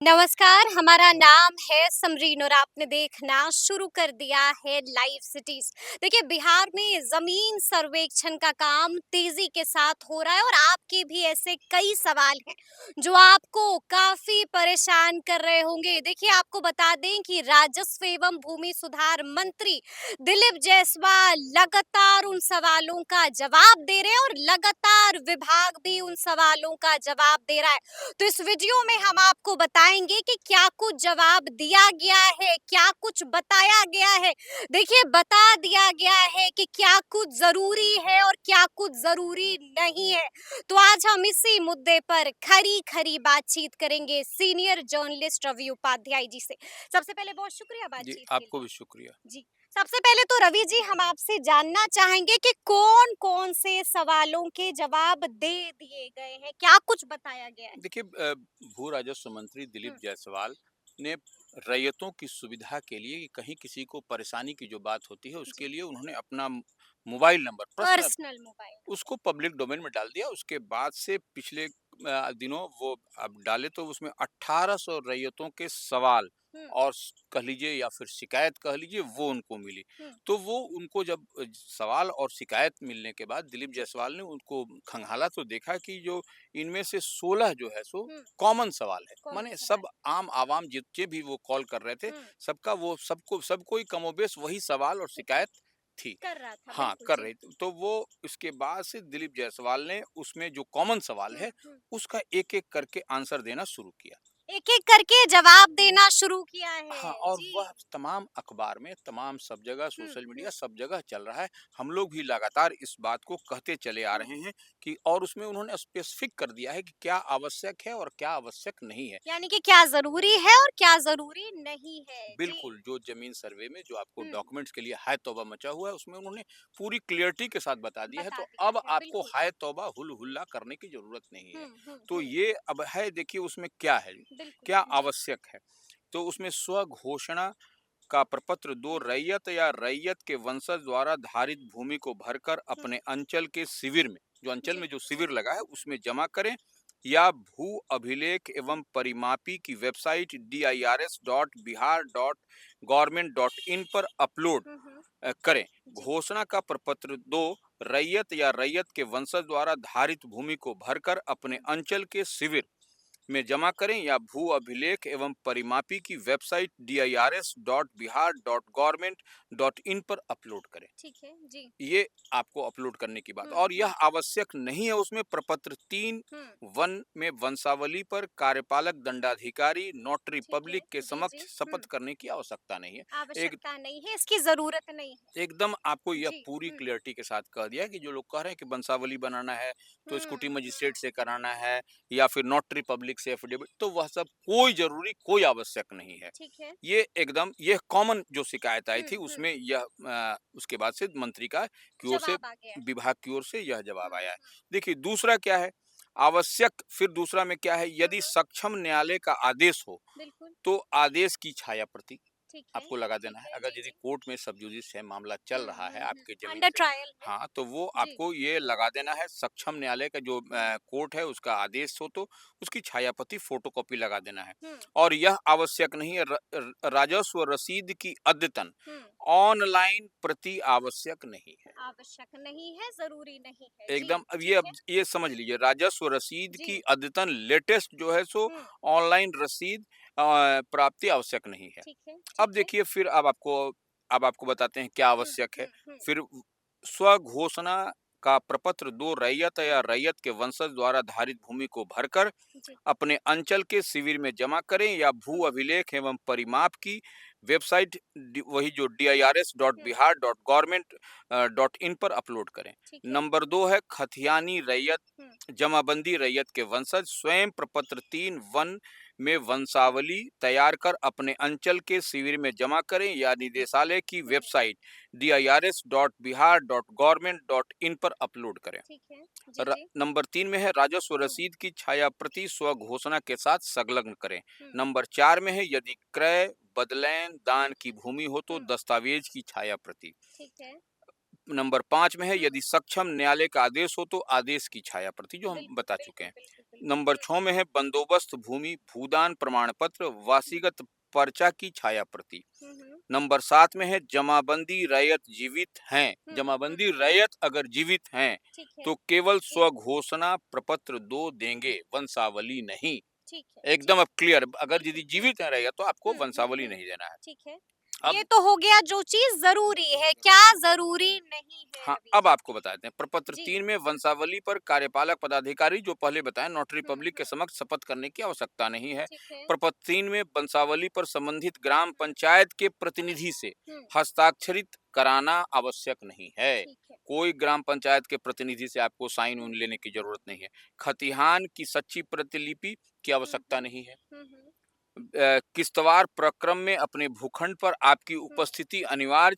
नमस्कार, हमारा नाम है समरीन और आपने देखना शुरू कर दिया है लाइव सिटीज। देखिए, बिहार में जमीन सर्वेक्षण का काम तेजी के साथ हो रहा है और आपके भी ऐसे कई सवाल हैं जो आपको काफी परेशान कर रहे होंगे। देखिए, आपको बता दें कि राजस्व एवं भूमि सुधार मंत्री दिलीप जायसवाल लगातार उन सवालों का जवाब दे रहे हैं और लगातार विभाग भी उन सवालों का जवाब दे रहा है। तो इस वीडियो में हम आपको बताएंगे कि क्या कुछ जवाब दिया गया है, क्या कुछ बताया गया है। देखिए, बता दिया गया है कि क्या कुछ जरूरी है और क्या कुछ जरूरी नहीं है। तो आज हम इसी मुद्दे पर खरी खरी बातचीत करेंगे सीनियर जर्नलिस्ट रवि उपाध्याय जी से। सबसे पहले बहुत शुक्रिया जी, बातचीत के आपको लिए। भी शुक्रिया। जी, सबसे पहले तो रवि जी, हम आपसे जानना चाहेंगे कि कौन-कौन से सवालों के जवाब दे दिए गए हैं? क्या कुछ बताया गया है? देखिए भू राजस्व मंत्री दिलीप हुँ, जायसवाल ने रैयतों की सुविधा के लिए कि कहीं किसी को परेशानी की जो बात होती है, जी, उसके लिए उन्होंने अपना mobile number personal personal mobile उसको पब्लिक डोमेन में डाल दिया। उसके बाद से पिछले दिनों वो अब डाले तो उसमें 1800 रैयतों के सवाल हुँ, और कह लीजिए या फिर शिकायत कह लीजिए वो उनको मिली। हुँ, तो वो उनको जब सवाल और शिकायत मिलने के बाद दिलीप जी, जायसवाल ने उनको खंगाला तो देखा कि जो इनमें से 16 जो है सो हुँ, कॉमन सवाल है। कॉमन माने सवाल। सब आम आवाम जितने भी वो कॉल कर रहे थे, हुँ, सबका वो सबको ही कमोबेश वही सवाल और शिकायत थी। कर रहा था, हाँ, बिल्कुल, कर जी। रही थी। तो वो इसके बाद से दिलीप जायसवाल ने उसमें जो कॉमन सवाल हुँ, है, हुँ। उसका एक-एक करके आंसर देना शुरू किया। एक-एक करके जवाब देना शुरू किया हाँ, है, और वह जी। तमाम अखबार में, तमाम सब जगह हुँ, सोशल मीडिया हुँ, सब जगह चल रहा है। हम लोग भी लगातार इस बात को कहते चले आ हुँ। रहे हैं कि और उसमें उन्होंने स्पेसिफिक कर दिया है कि क्या आवश्यक है और क्या आवश्यक नहीं है। यानी कि क्या ज़रूरी है और क्या ज़रूरी नहीं है, जी। बिल्कुल, जो ज़मीन सर्वे में जो आपको हुँ, डॉक्यूमेंट्स के लिए हाय तौबा मचा हुआ है, उसमें उन्होंने पूरी क्लियरिटी के साथ बता दिया है, बता तो दिया अब है, आपको बिल्कुल। हाय तौबा, हुल-हुल्ला करने की ज़रूरत नहीं हुँ, है। हुँ, तो हुँ। ये अब है, देखिए उसमें क्या है, बिल्कुल, क्या जी। आवश्यक है। तो उसमें स्वघोषणा का प्रपत्र 2 हुँ, रैयत या रैयत के वंशज द्वारा धारित भूमि को भरकर हुँ। अपने अंचल के शिविर में, जो अंचल जी, में जो जी। शिविर लगा है, हुँ, उसमें जमा करें या भू अभिलेख एवं परिमापी की वेबसाइट dirs.bihar.government.in पर अपलोड हुँ, हुँ। करें। जी, घोषणा का प्रपत्र 2 रैयत या रैयत के वंशज द्वारा धारित भूमि को भरकर अपने हुँ। अंचल के शिविर में जमा करें या भू अभिलेख एवं परिमापी की वेबसाइट dirs.bihar.government.in पर अपलोड करें। ठीक है, जी। ये आपको अपलोड करने की बात, हुँ, और हुँ, यह आवश्यक नहीं है। उसमें प्रपत्र 3 हुँ। वन में वंशावली पर कार्यपालक दंडाधिकारी नोटरी ठीक है, पब्लिक के जी, जी। समक्ष हुँ। शपथ करने की आवश्यकता नहीं है। एक आवश्यकता नहीं है, इसकी ज़रूरत नहीं है। एकदम आपको यह जी, पूरी हुँ। क्लियरिटी के साथ कह दिया कि जो लोग कह रहे हैं कि वंशावली बनाना है तो हुँ, स्कूटी मजिस्ट्रेट से हुँ। कराना है या फिर नोटरी पब्लिक से एफिडेविट, तो वह सब कोई जरूरी, कोई आवश्यक नहीं है। ठीक है। ये एकदम ये कॉमन जो शिकायत आई हुँ, थी हुँ। उसमें यह उसके बाद से मंत्री का की ओर से, जवाब आ गया है। विभाग की ओर से यह हुँ, जवाब आया है। हुँ। देखिए दूसरा क्या है, आवश्यक, फिर दूसरा में क्या है, हुँ, यदि हुँ। सक्षम न्यायालय का आदेश हो बिल्कुल, तो आदेश की छाया प्रति आपको लगा ठीक देना है। है। अगर जी, यदि जी। कोर्ट में सब जुडिस है, मामला चल हुँ, रहा है हुँ, हुँ। आपके ज़मीन अंडर से, ट्रायल है। हाँ, तो वो जी। आपको ये लगा देना है, सक्षम न्यायालय का जो हुँ, कोर्ट है उसका आदेश हो तो उसकी छायाप्रति फ़ोटोकॉपी लगा देना है। हुँ, और यह आवश्यक नहीं है, र र राजस्व रसीद की अद्यतन हुँ। ऑनलाइन प्रति आवश्यक नहीं है। आवश्यक नहीं है, ज़रूरी नहीं है। जी, एकदम, ठीक अब है। ये समझ लीजिए, राजस्व रसीद जी। की अद्यतन लेटेस्ट जो है सो हुँ, ऑनलाइन रसीद प्राप्ति आवश्यक नहीं है। ठीक है, अब ठीक है। देखिए फिर अब आपको बताते हैं क्या हुँ, आवश्यक है। हुँ, हुँ। फिर स्वघोषणा का प्रपत्र 2 रैयत हुँ, या रैयत के वंशज द्वारा धारित भूमि को भरकर जी। अपने अंचल के शिविर में जमा करें या भू हुँ, अभिलेख एवं परिमाप की वेबसाइट वही जो dirs.bihar.government.in हुँ, पर अपलोड करें। ठीक है। नंबर 2 है खतियानी रैयत, हुँ, जमाबंदी रैयत के वंशज स्वयं प्रपत्र 3 वन में वंशावली तैयार कर अपने अंचल के शिविर में जमा करें या निदेशालय की हुँ, वेबसाइट dirs.bihar.government.in पर अपलोड करें। ठीक है। जी, जी। नंबर 3 में है राजस्व हुँ, रसीद की छाया प्रति स्व घोषणा के साथ संलग्न करें। हुँ, नंबर 4 में है यदि क्रय, बदलैन, दान की भूमि हो तो हुँ, दस्तावेज की छाया प्रति। ठीक है। नंबर 5 में है यदि सक्षम न्यायालय का आदेश हो तो आदेश की छाया प्रति, जो हम बिल्कुल, बता चुके बिल्कुल, हैं। बिल्कुल, बिल्कुल। नंबर जी। 6 में है बंदोबस्त भूमि, भूदान प्रमाण पत्र, हुँ, वासीगत पर्चा की छाया प्रति। हुँ, हुँ, नंबर 7 में है जमाबंदी रैयत जीवित हैं, हुँ, हुँ। जमाबंदी रैयत अगर जीवित हैं, ठीक है। तो केवल जी, स्वघोषणा प्रपत्र 2 देंगे, वंशावली नहीं। ठीक है, एकदम ठीक अब क्लियर, अगर बिल्कुल। यदि जीवित है रैयत तो आपको हुँ, हुँ, वंशावली हुँ। नहीं देना है। ठीक है। अब ये तो हो गया जो चीज़ ज़रूरी है, क्या ज़रूरी नहीं है हाँ, रवि अब जी? आपको बताते हैं। प्रपत्र जी। 3 में वंशावली पर कार्यपालक पदाधिकारी, जो पहले बताएँ, नोटरी हुँ, पब्लिक के हुँ। समक्ष शपथ करने की आवश्यकता नहीं है। ठीक है। प्रपत्र 3 में वंशावली पर संबंधित ग्राम पंचायत के प्रतिनिधि से हुँ, हस्ताक्षरित कराना आवश्यक नहीं है। ठीक है। कोई ग्राम पंचायत के प्रतिनिधि से आपको साइन हुँ, उन लेने की ज़रूरत नहीं है। खतिहान की सच्ची प्रतिलिपि की हुँ, आवश्यकता हुँ। नहीं है। हुँ, हुँ। किश्तवाड़ प्रक्रम में अपने भूखंड पर आपकी हुँ, उपस्थिति अनिवार्य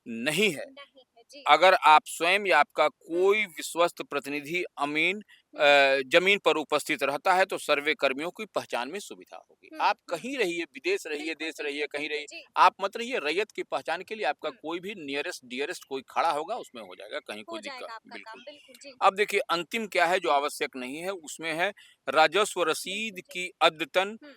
नहीं है। नहीं है। जी। अगर आप स्वयं या आपका हुँ, कोई विश्वस्त प्रतिनिधि अमीन हुँ, जमीन पर उपस्थित रहता है तो सर्वे कर्मियों की पहचान में सुविधा होगी। हुँ, आप हुँ। कहीं रहिए, विदेश रहिए, बिल्कुल, देश रहिए, बिल्कुल, कहीं बिल्कुल। रहिए, जी। आप मत रहिए, रैयत की पहचान के लिए आपका हुँ, कोई भी नियरेस्ट डियरेस्ट कोई खड़ा होगा, उसमें हो जाएगा, कहीं हो कोई दिक्कत जाएगा आपका बिल्कुल। काम। बिल्कुल, जी। अब देखिए अंतिम क्या है जो आवश्यक नहीं है, उसमें है राजस्व बिल्कुल, रसीद जी। की अद्यतन हुँ,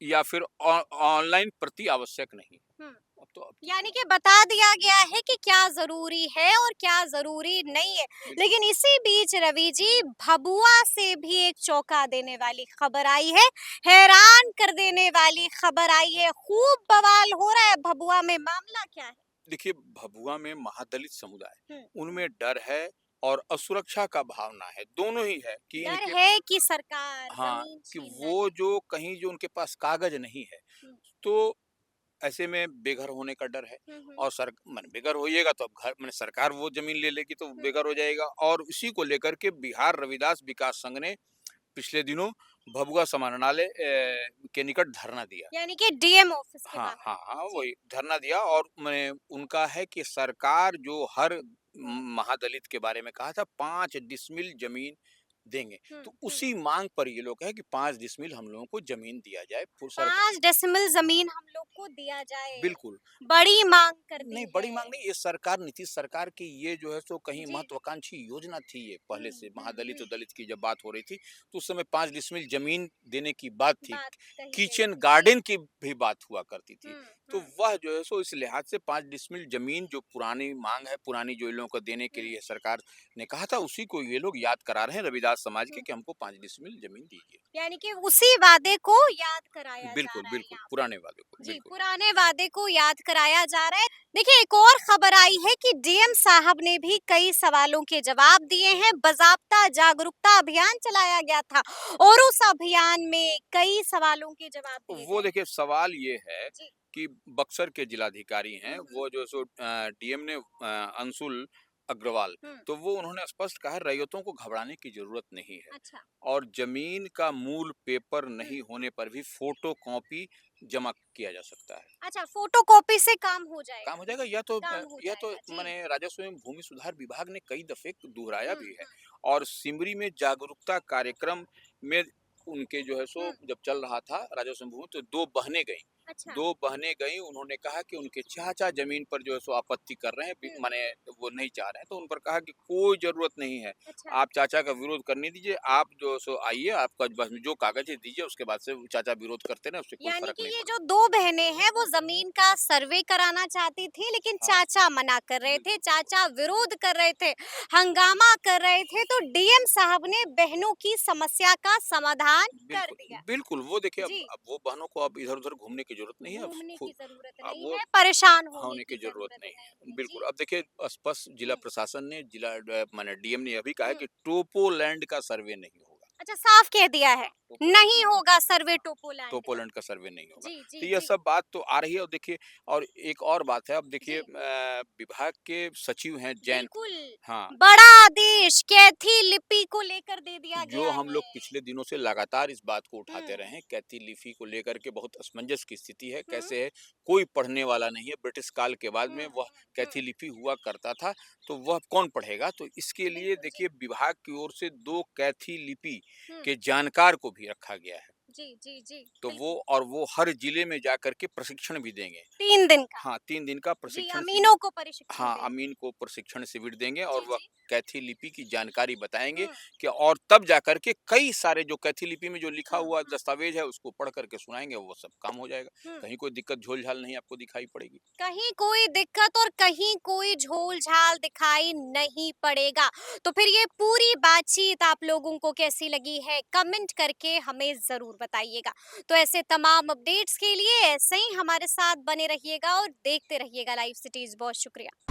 या फिर ऑनलाइन प्रति आवश्यक नहीं। हुँ। अब तो यानी कि बता दिया गया है कि क्या ज़रूरी है और क्या ज़रूरी नहीं है। बिल्कुल। लेकिन इसी बीच रवि जी, भभुआ से भी एक चौंका देने वाली खबर आई है, हैरान कर देने वाली खबर आई है। खूब बवाल हो रहा है भभुआ में, मामला क्या है? देखिए भभुआ में महादलित समुदाय, हुँ, उनमें डर है और असुरक्षा का भावना है, दोनों ही है कि डर इनके है कि सरकार हाँ, ज़मीन कि छीन ना वो ले। जो कहीं जो उनके पास कागज नहीं है, हुँ, तो ऐसे में बेघर होने का डर है। हुँ, हुँ, और सर मन बेघर होइएगा तो अब घर मैंने सरकार वो जमीन ले लेगी तो हुँ। बेघर हो जाएगा। और इसी को लेकर के बिहार रविदास विकास संघ ने पिछले दिनों भभुआ समाहरणालय के निकट धरना दिया। यानी कि डीएम ऑफिस के हाँ, बाहर। हाँ, हाँ, जी। वही धरना दिया। और मैं उनका है कि सरकार जो हर हुँ, महादलित के बारे में कहा था 5 डिसमिल ज़मीन देंगे, हुँ, तो हुँ। उसी माँग पर ये लोग हैं कि 5 डिसमिल हम लोगों को ज़मीन दिया जाए। फुर सरका 5 डेसिमल ज़मीन हम लोग को दिया जाए। बिल्कुल। बड़ी माँग कर नहीं, दी बड़ी है। माँग नहीं, ये सरकार नीतीश सरकार की ये जो है सो कहीं जी। महत्वाकांक्षी योजना थी ये हुँ, पहले से। हुँ, महादलित हुँ। और दलित की जब बात हो रही थी, तो उस समय 5 डिसमिल ज़मीन देने की बात थी। बात कही गई किचन थी। जी। गार्डन की भी बात हुआ करती थी। हुँ, तो हुँ, वह जो है सो इस लिहाज से 5 डिसमिल ज़मीन जो पुरानी माँग है, पुरानी जो इन लोगों को देने के हुँ, लिए सरकार ने कहा था, उसी को ये लोग याद करा रहे हैं रविदास समाज के हुँ। कि हमको 5 डिसमिल ज़मीन दीजिए। यानी कि उसी वादे को याद कराया जा बिल्कुल, रहा है बिल्कुल, यहाँ पे। पुराने वादे को, जी, बिल्कुल। पुराने वादे को याद कराया जा रहा है। देखिए, एक और खबर आई है कि डीएम साहब ने भी कई सवालों के जवाब दिए हैं। बाज़ाब्ता जागरूकता अभियान चलाया गया था और उस अभियान में कई सवालों के जवाब तो दिए वो गए हैं। देखिए सवाल ये है जी। कि बक्सर के जिलाधिकारी हुँ, हैं, हुँ, वो जो सो डीएम ने अंशुल अग्रवाल, हुँ। तो वो उन्होंने स्पष्ट कहा है रैयतों को घबराने की ज़रूरत नहीं है। अच्छा। और ज़मीन का मूल पेपर हुँ। नहीं होने पर भी फ़ोटोकॉपी जमा किया जा सकता है। अच्छा, फ़ोटोकॉपी से काम हो काम जाएगा। हो जाएगा काम हो या तो जाएगा। जी। माने राजस्व एवं भूमि सुधार विभाग ने कई दफ़े दोहराया हुँ, भी है। हुँ, और सिमरी में जागरूकता कार्यक्रम में उनके जो है सो हुँ। जब चल रहा था राजस्व एवं भूमि, तो 2 बहनें गईं। अच्छा। 2 बहनें गईं, उन्होंने कहा कि उनके चाचा ज़मीन पर जो है सो आपत्ति कर रहे हैं, हुँ, माने वो नहीं चाह रहे हैं। तो उन पर कहा कि कोई ज़रूरत नहीं है, अच्छा। आप चाचा का विरोध करने दीजिए, आप जो सो आइए, आपका बस जो कागज़ है दीजिए, उसके बाद से चाचा विरोध करते रहें, उससे कोई यानी फ़र्क कि नहीं ये पड़ता। जो 2 बहनें हैं वो ज़मीन का सर्वे कराना चाहती थी, लेकिन हाँ, चाचा मना कर रहे थे, बिल्कुल। चाचा विरोध कर रहे थे, हंगामा कर रहे थे, तो डीएम साहब ने बहनों की समस्या का समाधान कर बिल्कुल, दिया। बिल्कुल, वो देखिए जी, अब वो बहनों को अब इधर-उधर घूमने की ज़रूरत नहीं है, अब घूमने खु की ज़रूरत अब नहीं वो है, परेशान होने होने की की ज़रूरत ज़रूरत नहीं नहीं है। है। बिल्कुल, जी। अब देखिए स्पष्ट जिला हुँ, प्रशासन ने माने डीएम ने यह भी कहा है हुँ। कि टोपोलैंड का सर्वे नहीं होगा। अच्छा, साफ कह दिया है, टोपोलैंड नहीं होगा सर्वे टोपोलैंड का। टोपोलैंड का सर्वे नहीं होगा। जी, तो जी, यह जी, सब बात तो आ रही है। और देखिए और एक और बात है, अब देखिए जी। विभाग के सचिव हैं जयंत। बिल्कुल, हाँ। बड़ा आदेश कैथी लिपि को लेकर दे दिया जो गया हम है। लोग पिछले दिनों से लगातार इस बात को उठाते हुँ, रहे हैं, कैथी लिफी को लेकर के बहुत असमंजस की स्थिति है। हुँ, कैसे है, कोई पढ़ने वाला नहीं है। ब्रिटिश काल के बाद हुँ, में वह हुँ, हुँ। कैथी लिपि हुआ करता था, तो वह कौन पढ़ेगा? तो इसके लिए बिल्कुल, जी। देखिए विभाग की ओर से 2 कैथी लिपि हुँ, के जानकार को भी रखा गया है। जी, जी, जी, तो बिल्कुल। वो हर जिले में जाकर के प्रशिक्षण भी देंगे। 3 दिन का। हाँ, 3 दिन का जी, प्रशिक्षण शिविर। अमीनों को प्रशिक्षण हाँ, देंगे। अमीन को प्रशिक्षण शिविर देंगे और जी, वह जी। कैथी लिपि की जानकारी बताएँगे हुँ, कि और तब जाकर के कई सारे जो कैथी लिपि में जो लिखा हुँ, हुआ हुँ, दस्तावेज़ है उसको पढ़ कर के सुनाएँगे, वो सब काम हो जाएगा। हुँ। कहीं कोई दिक्कत झोल-झाल नहीं आपको दिखाई पड़ेगी। कहीं कोई दिक्कत और कहीं कोई झोल-झाल दिखाई नहीं पड़ेगा। तो फिर ये पूरी बातचीत आप लोगों को कैसी लगी है? कमेंट करके हमें ज़रूर बताइएगा। तो ऐसे तमाम अपडेट्स के लिए ऐसे ही हमारे साथ बने रहिएगा और देखते रहिएगा लाइव सिटीज़। बहुत शुक्रिया।